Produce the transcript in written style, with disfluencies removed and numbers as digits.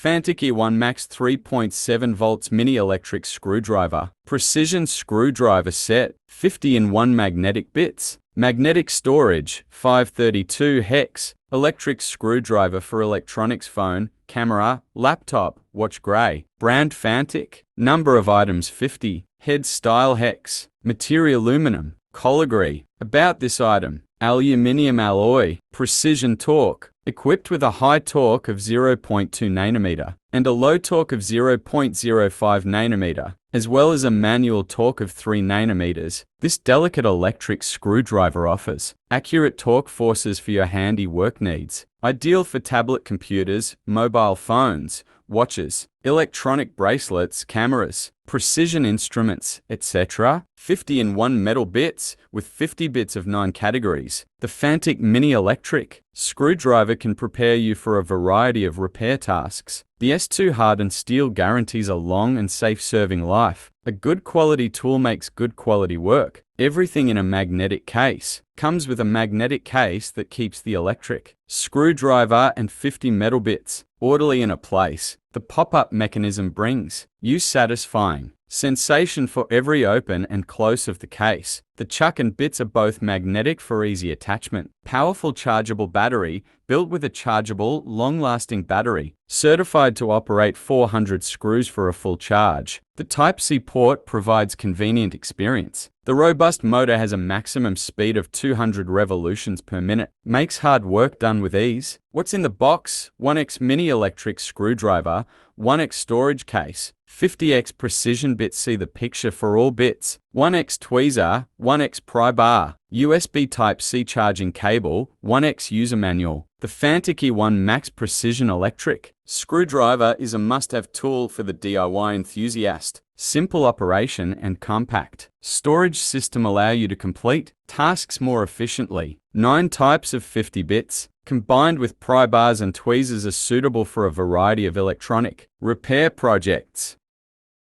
Fanttik E1 Max 3.7 volts mini electric screwdriver. Precision screwdriver set, 50 in 1 magnetic bits. Magnetic storage, 532 hex. Electric screwdriver for electronics, phone, camera, laptop, watch gray. Brand Fanttik. Number of items 50. Head style hex. Material aluminum. Colagray. About this item: aluminium alloy. Precision torque. Equipped with a high torque of 0.2 nanometer and a low torque of 0.05 nanometer, as well as a manual torque of 3 nanometers, this delicate electric screwdriver offers accurate torque forces for your handy work needs. Ideal for tablet computers, mobile phones, watches, electronic bracelets, cameras, precision instruments, etc. 50 in 1 metal bits with 50 bits of 9 categories. The Fanttik Mini Electric Screwdriver can prepare you for a variety of repair tasks. The S2 hardened steel guarantees a long and safe serving life. A good quality tool makes good quality work. Everything in a magnetic case. Comes with a magnetic case that keeps the electric screwdriver and 50 metal bits orderly in a place. The pop-up mechanism brings you satisfying sensation for every open and close of the case. The chuck and bits are both magnetic for easy attachment. Powerful chargeable battery, built with a chargeable, long-lasting battery, certified to operate 400 screws for a full charge. The Type-C port provides convenient experience. The robust motor has a maximum speed of 200 revolutions per minute. Makes hard work done with ease. What's in the box? 1x mini electric screwdriver, 1x storage case, 50x precision bits, see the picture for all bits, 1x tweezer, 1x pry bar, USB Type-C charging cable, 1x user manual. The Fanttik E1 Max Precision Electric Screwdriver is a must-have tool for the DIY enthusiast. Simple operation and compact. Storage system allow you to complete tasks more efficiently. 9 types of 50 bits, combined with pry bars and tweezers, are suitable for a variety of electronic repair projects.